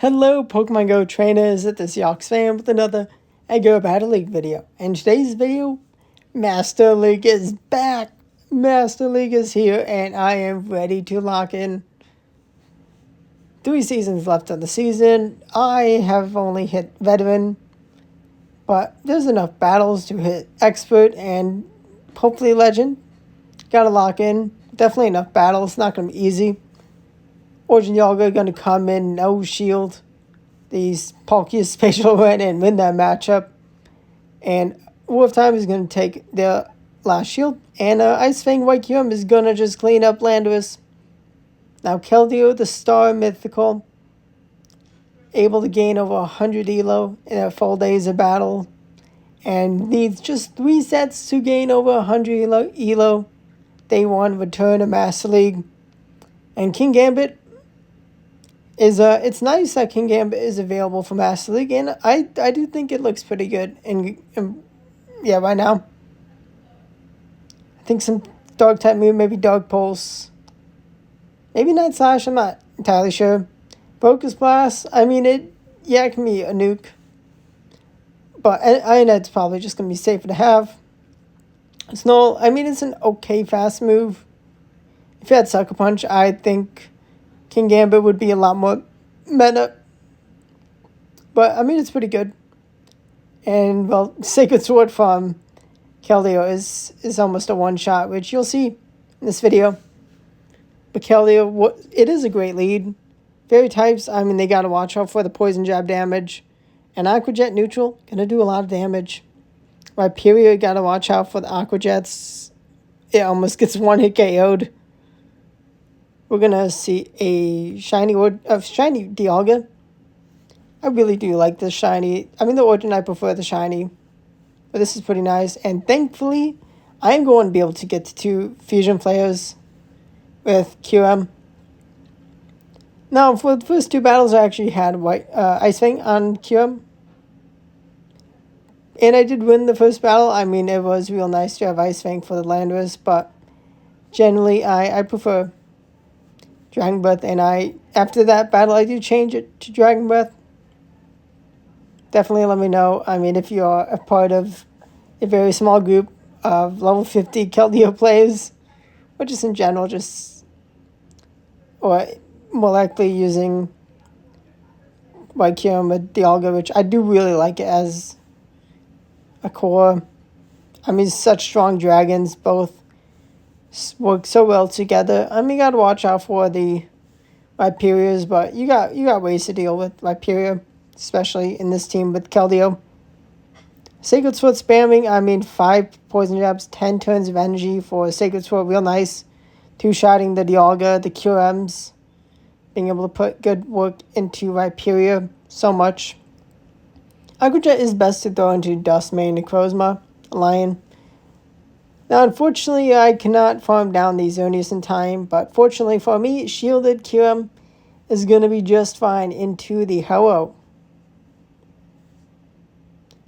Hello Pokemon Go trainers, it's this Yox fan with another Go Battle League video. In today's video, Master League is back. Master League is here and I am ready to lock in. 3 seasons left of the season. I have only hit Veteran, but there's enough battles to hit Expert and hopefully Legend. Gotta lock in. Definitely enough battles, not gonna be easy. Origin Dialga going to come in, no shield. These Palkia Spatial win and win that matchup. And Wolf Time is going to take their last shield. And Ice Fang White Kyurem is going to just clean up Landorus. Now Keldeo, the Star Mythical, able to gain over 100 elo in a full days of battle. And needs just 3 sets to gain over 100 elo. Day 1, return to Master League. And King Gambit is it's nice that King Gambit is available for Master League, and I do think it looks pretty good. And yeah, right now, I think some Dark type move, maybe Dark Pulse, maybe Night Slash. I'm not entirely sure. Focus Blast. I mean it can be a nuke, but Ionet's probably just gonna be safer to have. Snow. I mean it's an okay fast move. If you had Sucker Punch, I think King Gambit would be a lot more meta. But, I mean, it's pretty good. And, well, Sacred Sword from Keldeo is almost a one-shot, which you'll see in this video. But Keldeo, it is a great lead. Fairy types, I mean, they got to watch out for the Poison Jab damage. And Aqua Jet neutral, going to do a lot of damage. Rhyperior, got to watch out for the Aqua Jets. It almost gets one-hit KO'd. We're going to see a shiny Dialga. I really do like this shiny. I mean, the Origin, I prefer the shiny. But this is pretty nice. And thankfully, I'm going to be able to get to 2 fusion players with QM. Now, for the first 2 battles, I actually had Ice Fang on QM. And I did win the first battle. I mean, it was real nice to have Ice Fang for the Landorus. But generally, I prefer Dragon Breath, and after that battle, I do change it to Dragon Breath. Definitely let me know. I mean, if you're a part of a very small group of level 50 Keldeo players, or just in general, or more likely using White Kyurem with Dialga, which I do really like it as a core. I mean, such strong dragons, both work so well together. I mean, you gotta watch out for the Rhyperiors, but you got ways to deal with Rhyperior, especially in this team with Keldeo. Sacred Sword spamming, I mean, 5 Poison Jabs, 10 turns of energy for Sacred Sword, real nice. 2-shotting the Dialga, the QMs, being able to put good work into Rhyperior so much. Aqua Jet is best to throw into Dustmane, Necrozma, Lion. Now, unfortunately, I cannot farm down these Xerneas in time, but fortunately for me, Shielded QM is going to be just fine into the Ho-Oh.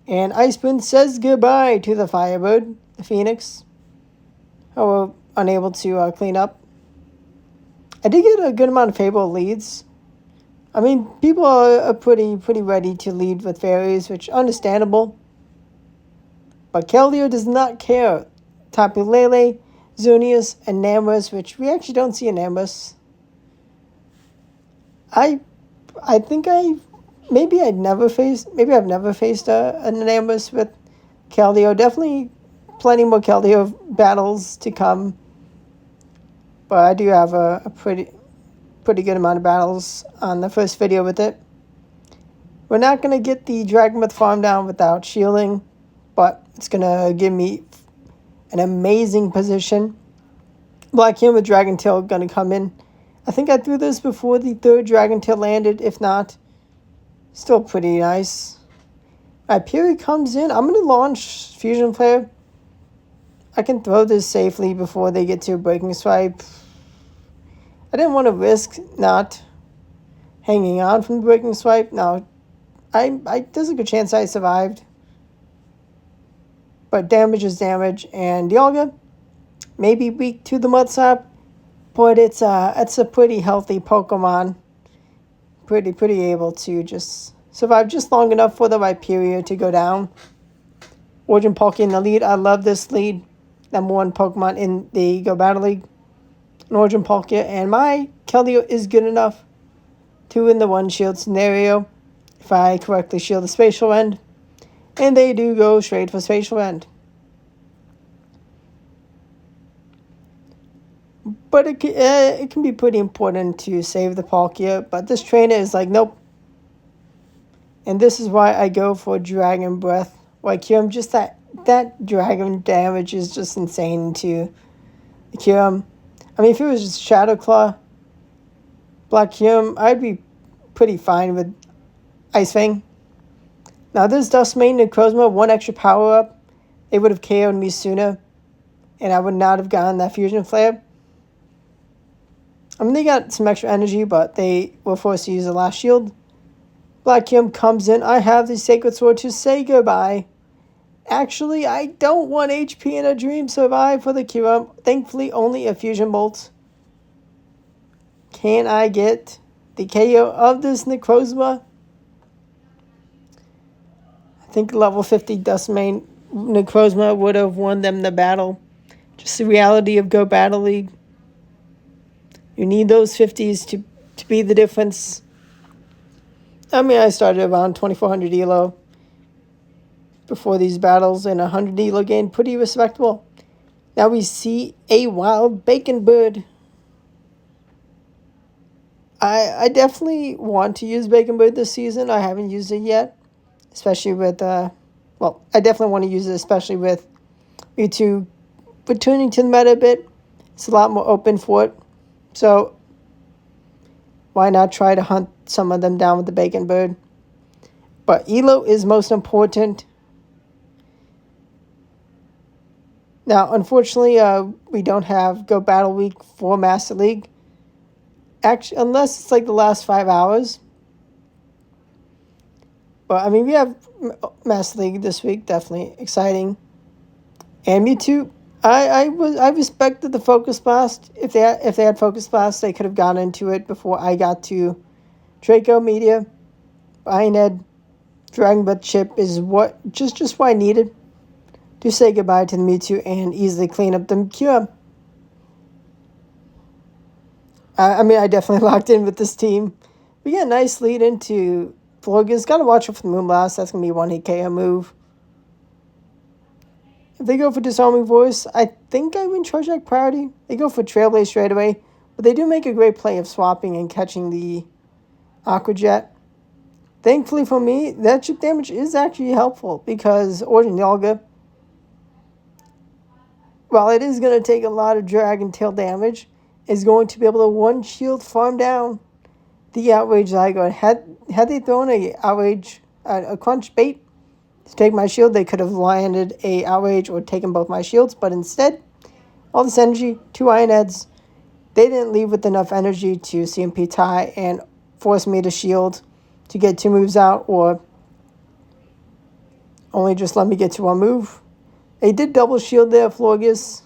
And Icewind says goodbye to the Firebird, the Phoenix. Ho-Oh unable to clean up. I did get a good amount of favorable leads. I mean, people are pretty ready to lead with fairies, which is understandable. But Keldeo does not care. Tapu Lele, Xerneas, and Namorous, which we actually don't see in Namorous. I think maybe I've never faced a Namorous with Keldeo. Definitely plenty more Keldeo battles to come. But I do have a pretty good amount of battles on the first video with it. We're not going to get the Dragon Breath farm down without shielding, but it's going to give me an amazing position. Black Him with Dragon Tail going to come in. I think I threw this before the 3rd Dragon Tail landed. If not, still pretty nice. Rhyperior comes in. I'm going to launch Fusion Player. I can throw this safely before they get to a Breaking Swipe. I didn't want to risk not hanging on from the Breaking Swipe. Now, there's a good chance I survived. But damage is damage, and Dialga may be weak to the Mud Slap, but it's a pretty healthy Pokemon. pretty able to just survive just long enough for the Rhyperior to go down. Origin Palkia in the lead. I love this lead. Number 1 Pokemon in the Go Battle League. An Origin Palkia, and my Keldeo is good enough to win the 1-shield scenario if I correctly shield the Spatial End. And they do go straight for Spatial End. But it can be pretty important to save the Palkia, but this trainer is like, nope. And this is why I go for Dragon Breath. Like, Kyurem, just that dragon damage is just insane to the Kyurem. I mean, if it was just Shadow Claw, Black Kyurem, I'd be pretty fine with Ice Fang. Now, this Dustmane and Necrozma, 1 extra power up, they would have KO'd me sooner, and I would not have gotten that Fusion Flare. I mean, they got some extra energy, but they were forced to use the last shield. Black Kyurem comes in. I have the Sacred Sword to say goodbye. Actually, I don't want HP in a Dream Survive for the Kyurem. Thankfully, only a Fusion Bolt. Can I get the KO of this Necrozma? I think level 50 Dustmane Necrozma would have won them the battle. Just the reality of Go Battle League. You need those 50s to be the difference. I mean, I started around 2400 elo before these battles, and 100 elo gain, pretty respectable. Now we see a wild Bacon Bird. I definitely want to use Bacon Bird this season. I haven't used it yet, especially with, I definitely want to use it, especially with Mewtwo returning to the meta a bit. It's a lot more open for it. So, why not try to hunt some of them down with the Bacon Bird? But elo is most important. Now, unfortunately, we don't have Go Battle Week for Master League. Actually, unless it's like the last 5 hours. But, I mean, we have Master League this week. Definitely exciting. And Mewtwo, I respected the Focus Blast. If they had Focus Blast, they could have gotten into it before I got to Draco Media. Ironhead, Dragon Breath Chip is just what I needed to say goodbye to the Mewtwo and easily clean up the Kyurem. I mean, I definitely locked in with this team. We get a nice lead into Florges. Got to watch out for the Moonblast. That's going to be a 1-hit KO move. If they go for Disarming Voice, I think I win Charge Attack priority. They go for Trailblaze straight away, but they do make a great play of swapping and catching the Aqua Jet. Thankfully for me, that chip damage is actually helpful because Origin Yalga, while it is going to take a lot of Dragon Tail damage, is going to be able to 1-shield farm down the Outrage Zygarde. Had they thrown a Crunch Bait to take my shield, they could have landed a Outrage or taken both my shields, but instead, all this energy, 2 Iron Heads, they didn't leave with enough energy to CMP tie and force me to shield to get 2 moves out, or only just let me get to 1 move. They did double shield there, Florges,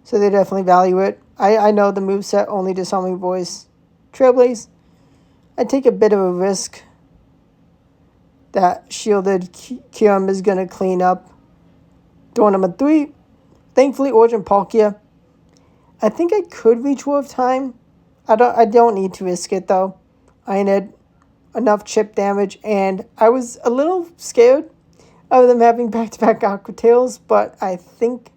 so they definitely value it. I know the moveset, only Disarming Voice, Trailblaze. I take a bit of a risk that shielded Kyurem is going to clean up. Door number 3, thankfully Origin Palkia. I think I could reach War of Time. I don't need to risk it though. I had enough chip damage, and I was a little scared of them having back-to-back Aqua Tails, but I think,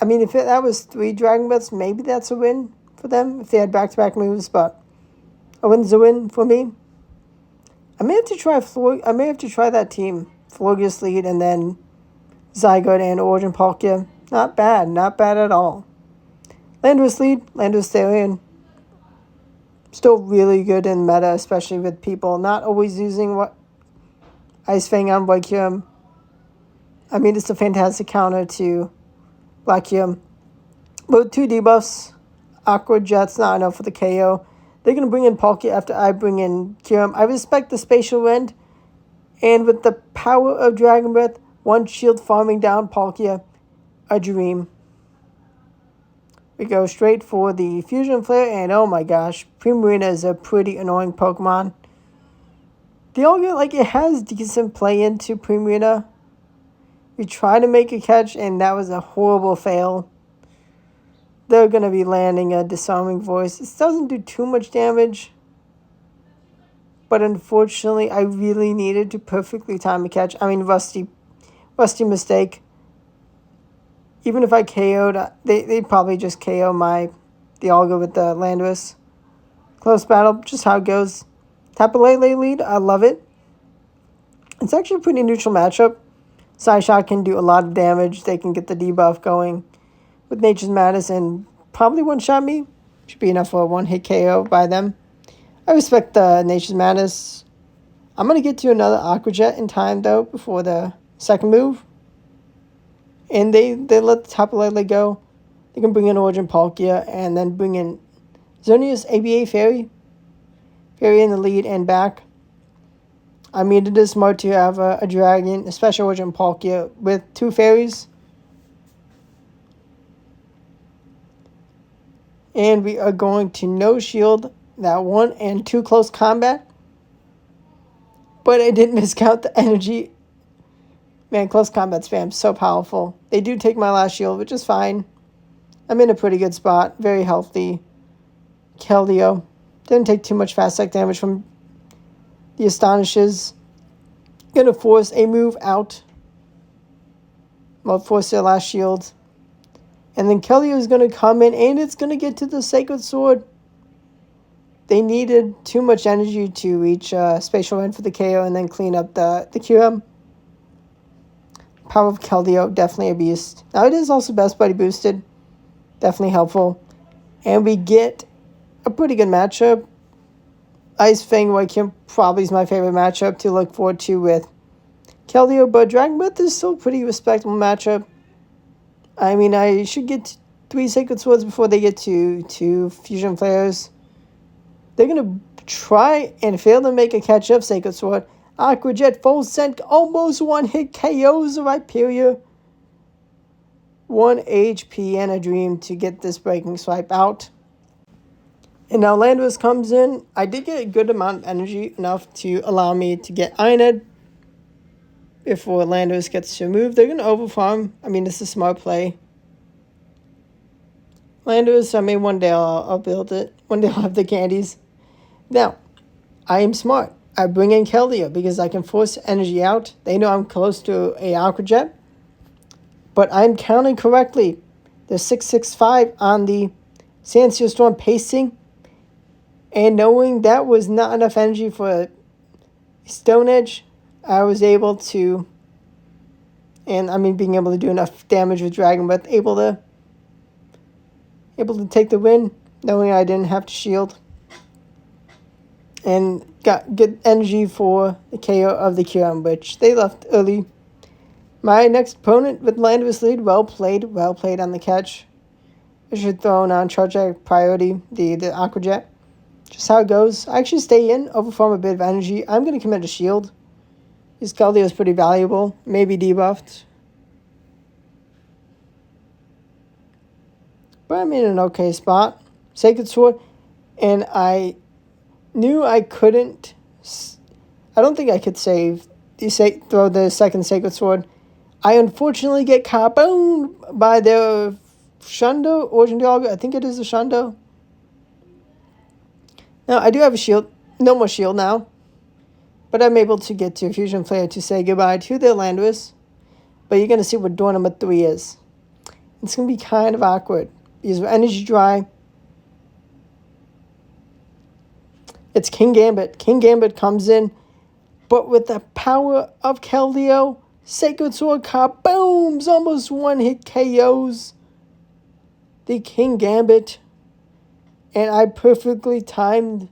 I mean, if that was 3 Dragon Breaths, maybe that's a win for them if they had back-to-back moves, but a win's a win for me. I may have to try that team. Florges lead and then Zygarde and Origin Palkia. Not bad at all. Landorus lead, Landorus Therian. Still really good in meta, especially with people not always using Ice Fang on White Kyurem. I mean, it's a fantastic counter to Black Kyurem. But with 2 debuffs, Aqua Jet's not enough for the KO. They're going to bring in Palkia after I bring in Kyurem. I respect the Spatial Wind. And with the power of Dragon Breath, 1 shield farming down Palkia, a dream. We go straight for the Fusion Flare, and oh my gosh, Primarina is a pretty annoying Pokemon. The only, like, it has decent play into Primarina. We try to make a catch, and that was a horrible fail. They're going to be landing a Disarming Voice. This doesn't do too much damage. But unfortunately, I really needed to perfectly time a catch. I mean, rusty mistake. Even if I KO'd, they probably just KO the Alga with the Landorus. Close battle, just how it goes. Tapu Lele lead, I love it. It's actually a pretty neutral matchup. Psyshock can do a lot of damage. They can get the debuff going with Nature's Madness and probably one-shot me. Should be enough for a one-hit KO by them. I respect the Nature's Madness. I'm going to get to another Aqua Jet in time, though, before the second move. And they let the Tapu Lele go. They can bring in Origin Palkia and then bring in Xerneas ABA Fairy. Fairy in the lead and back. I mean, it is smart to have a dragon, a special Origin Palkia with 2 fairies. And we are going to no shield that 1 and 2 close combat. But I didn't miscount the energy. Man, close combat spam, so powerful. They do take my last shield, which is fine. I'm in a pretty good spot. Very healthy. Keldeo. Didn't take too much fast attack damage from the Astonishes. Gonna force a move out. Well, force their last shield. And then Keldeo is gonna come in and it's gonna get to the Sacred Sword. They needed too much energy to reach Spatial Rend for the KO and then clean up the QM. Power of Keldeo, definitely a beast. Now it is also Best Buddy boosted. Definitely helpful. And we get a pretty good matchup. Ice Fang White Kim probably is my favorite matchup to look forward to with Keldeo, but Dragon Breath is still a pretty respectable matchup. I mean, I should get 3 Sacred Swords before they get to Fusion Flares. They're going to try and fail to make a catch-up Sacred Sword. Aqua Jet, Full Scent, almost one-hit KOs of Hyperia. 1 HP and a Dream to get this Breaking Swipe out. And now Landorus comes in. I did get a good amount of energy, enough to allow me to get Iron Head before Landorus gets to move. They're going to overfarm. I mean, this is a smart play. Landorus, I mean, one day I'll build it. One day I'll have the candies. Now, I am smart. I bring in Keldeo because I can force energy out. They know I'm close to a Aqua Jet. But I'm counting correctly. There's 665 on the Sandseal Storm pacing. And knowing that was not enough energy for Stone Edge, I was able to, and I mean being able to do enough damage with Dragon Breath, able to take the win, knowing I didn't have to shield. And got good energy for the KO of the QM, which they left early. My next opponent with Landorus lead, well played on the catch. I should throw on Charge Priority, the Aqua Jet. Just how it goes. I actually stay in, overform a bit of energy. I'm going to commit a shield. His Keldeo is pretty valuable. Maybe debuffed. But I'm in an okay spot. Sacred Sword. And I knew I couldn't. I don't think I could throw the second Sacred Sword. I unfortunately get kaboom by the Shundo. Origin Dialga. I think it is a Shundo. Now, I do have a shield. No more shield now. But I'm able to get to Fusion Flare to say goodbye to the Landorus. But you're going to see what door number 3 is. It's going to be kind of awkward. Because with Energy Dry, it's King Gambit. King Gambit comes in. But with the power of Keldeo, Sacred Sword kabooms! Almost one-hit KOs the King Gambit. And I perfectly timed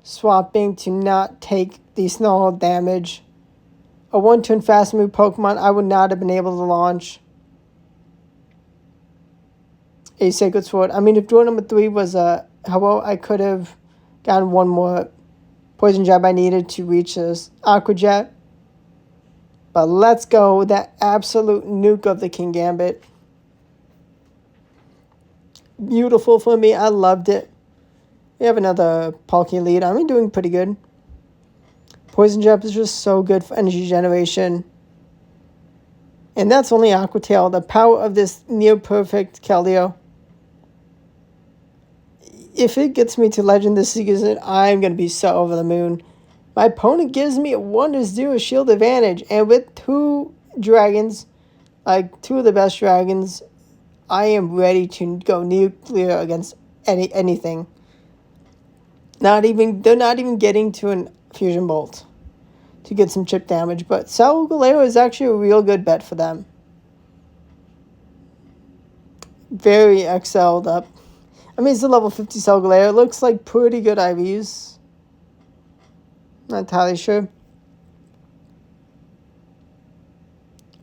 swapping to not take the snarl damage. A 1-turn fast move Pokemon, I would not have been able to launch a Sacred Sword. I mean, if door number 3 was hello, I could have gotten one more Poison Jab I needed to reach this Aqua Jet. But let's go, that absolute nuke of the King Gambit. beautiful for me. I loved it. We have another Palkia lead. I'm doing pretty good. Poison Jab is just so good for energy generation. And that's only Aqua Tail. The power of this near-perfect Keldeo. If it gets me to Legend this season, I'm going to be so over the moon. My opponent gives me a 1-0 shield advantage. And with 2 dragons, like 2 of the best dragons, I am ready to go nuclear against anything. They're not even getting to an Fusion Bolt to get some chip damage. But Solgaleo is actually a real good bet for them. Very excelled up. I mean, it's a level 50 Solgaleo. It looks like pretty good IVs. Not entirely sure.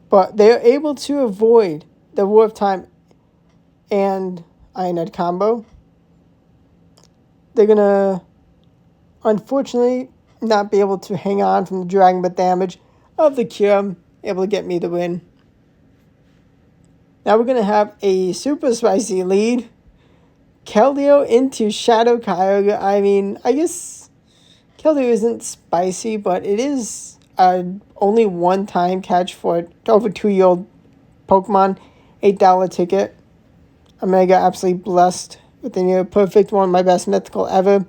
But they're able to avoid the Warp Time and Iron Head combo. They're going to, unfortunately, not be able to hang on from the Dragon Breath damage of the Kyurem, able to get me the win. Now we're going to have a super spicy lead. Keldeo into Shadow Kyogre. I mean, I guess Keldeo isn't spicy, but it is only one-time catch for over 2-year-old Pokemon. $8 ticket. I'm going to get absolutely blessed with the near perfect one, my best mythical ever.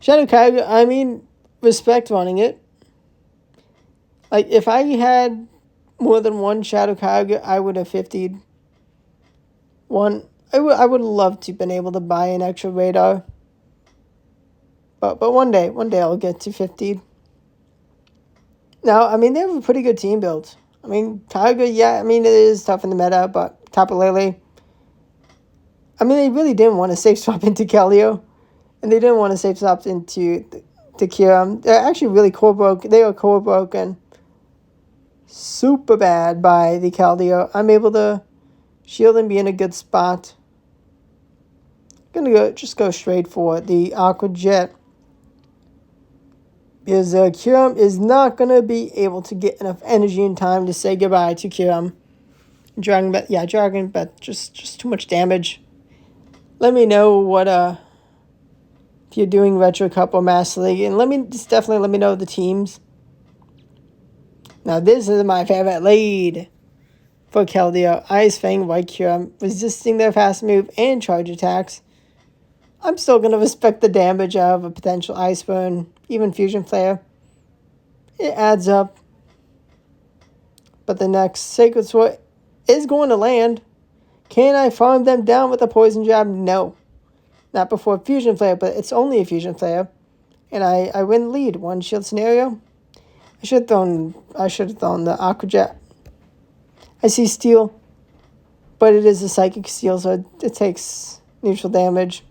Shadow Kyogre, I mean, respect running it. Like, if I had more than one Shadow Kyogre, I would have 50'd one. I would love to have been able to buy an extra radar. But one day I'll get to 50. Now, I mean, they have a pretty good team build. I mean, Kyogre, yeah, I mean, it is tough in the meta, but Tapu Lele. I mean, they really didn't want to safe swap into Keldeo. And they didn't want to safe swap into the Kyurem. They're actually really core broken. They are core broken. Super bad by the Keldeo. I'm able to shield and be in a good spot. Gonna just go straight for the Aqua Jet. Because Kyurem is not gonna be able to get enough energy in time to say goodbye to Kyurem. Dragon Breath, just too much damage. Let me know what if you're doing Retro Cup or Master League, and definitely let me know the teams. Now this is my favorite lead for Keldeo. Ice Fang, White Kyurem, resisting their fast move and charge attacks. I'm still going to respect the damage of a potential Ice Burn, even Fusion Flare. It adds up. But the next Sacred Sword is going to land. Can I farm them down with a Poison Jab? No. Not before Fusion Flare, but it's only a Fusion Flare. And I win the lead. 1 shield scenario. I should have thrown the Aqua Jet. I see Steel, but it is a Psychic Steel, so it takes neutral damage.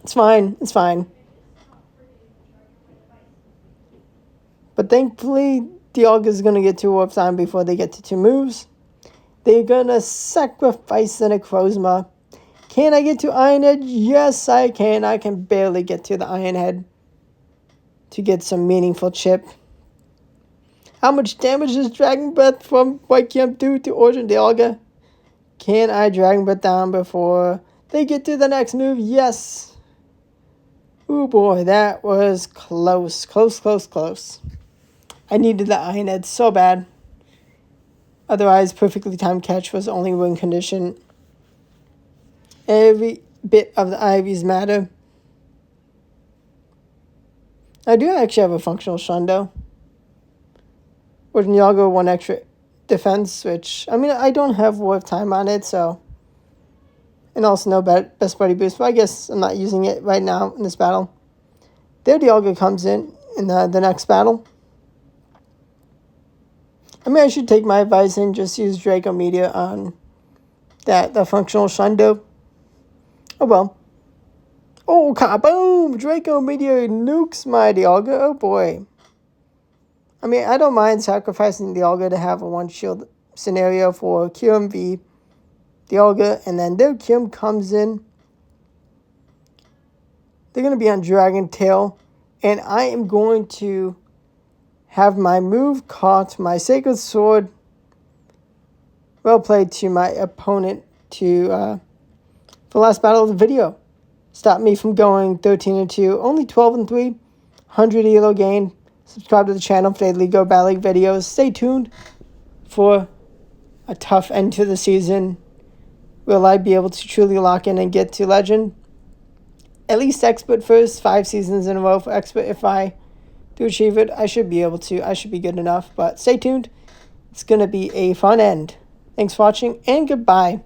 It's fine. It's fine. But thankfully, Dialga is going to get 2 Warp Time before they get to 2 moves. They're going to sacrifice the Necrozma. Can I get to Iron Head? Yes, I can. I can barely get to the Iron Head to get some meaningful chip. How much damage does Dragon Breath from White Kyurem do to Origin Dialga? Can I Dragon Breath down before they get to the next move? Yes. Oh boy, that was close. Close. I needed the Iron Head so bad. Otherwise, perfectly timed catch was the only win condition. Every bit of the IVs matter. I do actually have a functional Shundo. With Dialga 1 extra defense, which, I mean, I don't have Warp Time on it, so. And also no Best Buddy Boost, but I guess I'm not using it right now in this battle. There Dialga comes in the next battle. I mean, I should take my advice and just use Draco Meteor on the functional Shundo. Oh well. Oh, kaboom! Draco Meteor nukes my Dialga. Oh boy. I mean, I don't mind sacrificing Dialga to have a 1 shield scenario for Kyurem v Dialga, and then their Kyurem comes in. They're going to be on Dragon Tail, and I am going to have my move caught, my Sacred Sword. Well played to my opponent to for the last battle of the video. Stopped me from going 13-2, only 12-3, 100 elo gain. Subscribe to the channel for daily Go Battle League videos. Stay tuned for a tough end to the season. Will I be able to truly lock in and get to Legend? At least Expert first, 5 seasons in a row for Expert. If I do achieve it, I should be able to. I should be good enough. But stay tuned. It's going to be a fun end. Thanks for watching, and goodbye.